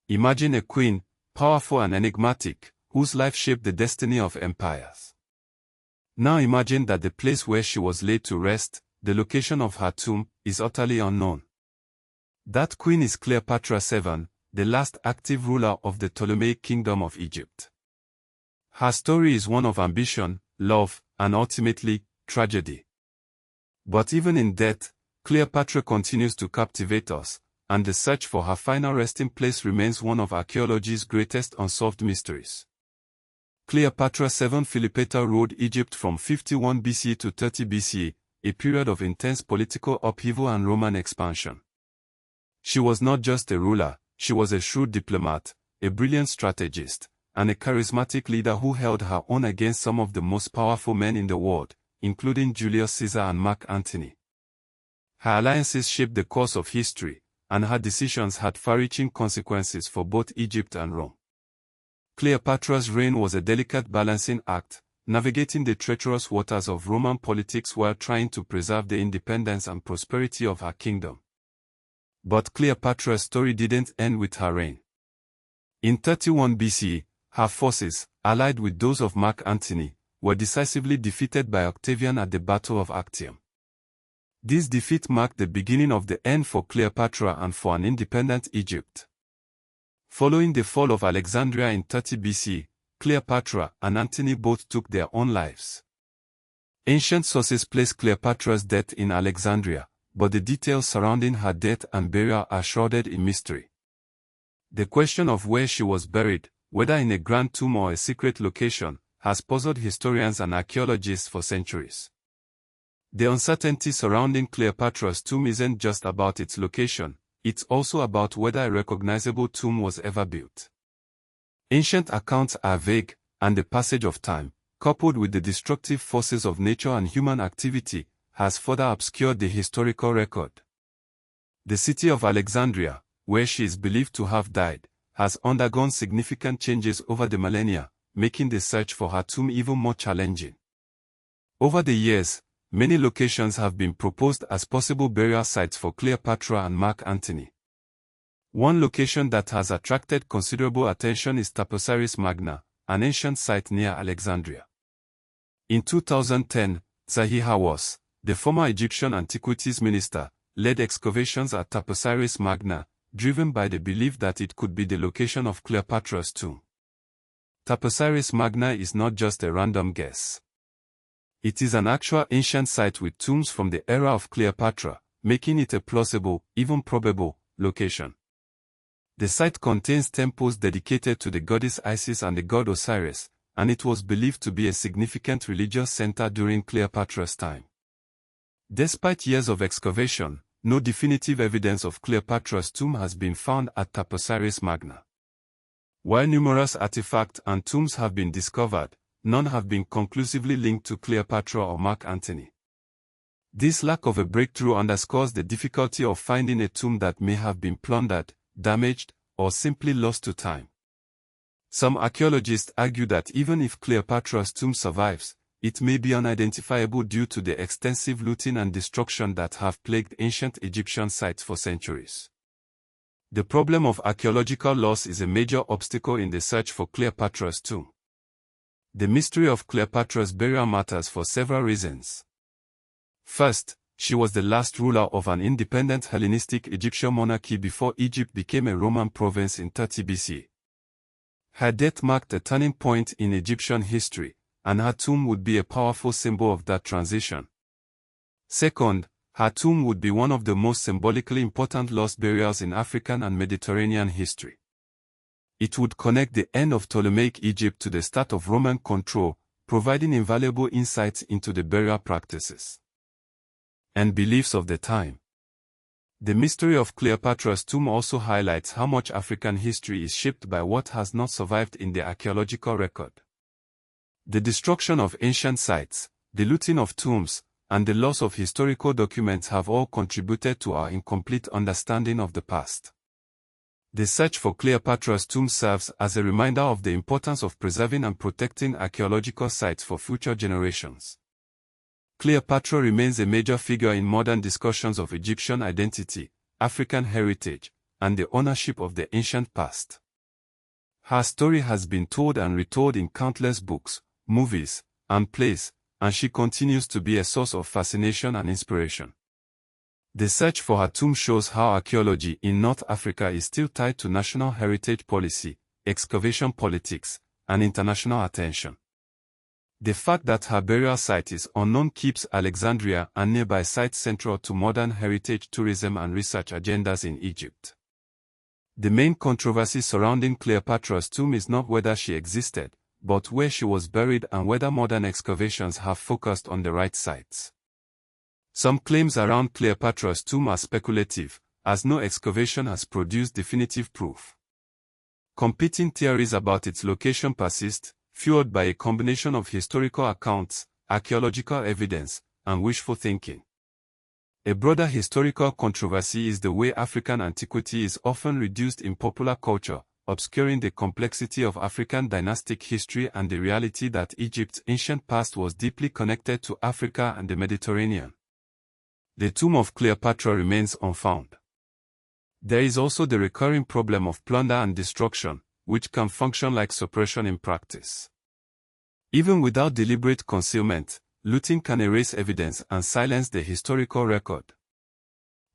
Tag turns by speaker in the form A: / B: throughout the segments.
A: Imagine a queen, powerful and enigmatic, whose life shaped the destiny of empires. Now imagine that the place where she was laid to rest, the location of her tomb, is utterly unknown. That queen is Cleopatra VII, the last active ruler of the Ptolemaic kingdom of Egypt. Her story is one of ambition, love, and ultimately, tragedy. But even in death, Cleopatra continues to captivate us, and the search for her final resting place remains one of archaeology's greatest unsolved mysteries. Cleopatra VII Cleopatra ruled Egypt from 51 BC to 30 BC, a period of intense political upheaval and Roman expansion. She was not just a ruler, she was a shrewd diplomat, a brilliant strategist, and a charismatic leader who held her own against some of the most powerful men in the world, including Julius Caesar and Mark Antony. Her alliances shaped the course of history, and her decisions had far-reaching consequences for both Egypt and Rome. Cleopatra's reign was a delicate balancing act, navigating the treacherous waters of Roman politics while trying to preserve the independence and prosperity of her kingdom. But Cleopatra's story didn't end with her reign. In 31 BC, her forces, allied with those of Mark Antony, were decisively defeated by Octavian at the Battle of Actium. This defeat marked the beginning of the end for Cleopatra and for an independent Egypt. Following the fall of Alexandria in 30 BC, Cleopatra and Antony both took their own lives. Ancient sources place Cleopatra's death in Alexandria, but the details surrounding her death and burial are shrouded in mystery. The question of where she was buried, whether in a grand tomb or a secret location, has puzzled historians and archaeologists for centuries. The uncertainty surrounding Cleopatra's tomb isn't just about its location, it's also about whether a recognizable tomb was ever built. Ancient accounts are vague, and the passage of time, coupled with the destructive forces of nature and human activity, has further obscured the historical record. The city of Alexandria, where she is believed to have died, has undergone significant changes over the millennia, making the search for her tomb even more challenging. Over the years, many locations have been proposed as possible burial sites for Cleopatra and Mark Antony. One location that has attracted considerable attention is Taposiris Magna, an ancient site near Alexandria. In 2010, Zahi Hawass, the former Egyptian antiquities minister, led excavations at Taposiris Magna, driven by the belief that it could be the location of Cleopatra's tomb. Taposiris Magna is not just a random guess. It is an actual ancient site with tombs from the era of Cleopatra, making it a plausible, even probable, location. The site contains temples dedicated to the goddess Isis and the god Osiris, and it was believed to be a significant religious center during Cleopatra's time. Despite years of excavation, no definitive evidence of Cleopatra's tomb has been found at Taposiris Magna. While numerous artifacts and tombs have been discovered, none have been conclusively linked to Cleopatra or Mark Antony. This lack of a breakthrough underscores the difficulty of finding a tomb that may have been plundered, damaged, or simply lost to time. Some archaeologists argue that even if Cleopatra's tomb survives, it may be unidentifiable due to the extensive looting and destruction that have plagued ancient Egyptian sites for centuries. The problem of archaeological loss is a major obstacle in the search for Cleopatra's tomb. The mystery of Cleopatra's burial matters for several reasons. First, she was the last ruler of an independent Hellenistic Egyptian monarchy before Egypt became a Roman province in 30 BC. Her death marked a turning point in Egyptian history, and her tomb would be a powerful symbol of that transition. Second, her tomb would be one of the most symbolically important lost burials in African and Mediterranean history. It would connect the end of Ptolemaic Egypt to the start of Roman control, providing invaluable insights into the burial practices and beliefs of the time. The mystery of Cleopatra's tomb also highlights how much African history is shaped by what has not survived in the archaeological record. The destruction of ancient sites, the looting of tombs, and the loss of historical documents have all contributed to our incomplete understanding of the past. The search for Cleopatra's tomb serves as a reminder of the importance of preserving and protecting archaeological sites for future generations. Cleopatra remains a major figure in modern discussions of Egyptian identity, African heritage, and the ownership of the ancient past. Her story has been told and retold in countless books, movies, and plays, and she continues to be a source of fascination and inspiration. The search for her tomb shows how archaeology in North Africa is still tied to national heritage policy, excavation politics, and international attention. The fact that her burial site is unknown keeps Alexandria and nearby sites central to modern heritage tourism and research agendas in Egypt. The main controversy surrounding Cleopatra's tomb is not whether she existed, but where she was buried and whether modern excavations have focused on the right sites. Some claims around Cleopatra's tomb are speculative, as no excavation has produced definitive proof. Competing theories about its location persist, fueled by a combination of historical accounts, archaeological evidence, and wishful thinking. A broader historical controversy is the way African antiquity is often reduced in popular culture, obscuring the complexity of African dynastic history and the reality that Egypt's ancient past was deeply connected to Africa and the Mediterranean. The tomb of Cleopatra remains unfound. There is also the recurring problem of plunder and destruction, which can function like suppression in practice. Even without deliberate concealment, looting can erase evidence and silence the historical record.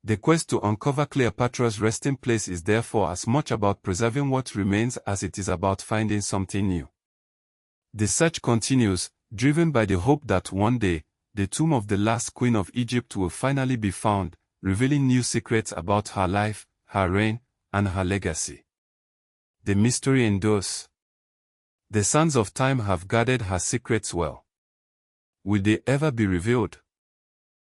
A: The quest to uncover Cleopatra's resting place is therefore as much about preserving what remains as it is about finding something new. The search continues, driven by the hope that one day, the tomb of the last queen of Egypt will finally be found, revealing new secrets about her life, her reign, and her legacy. The mystery endures. The sands of time have guarded her secrets well. Will they ever be revealed?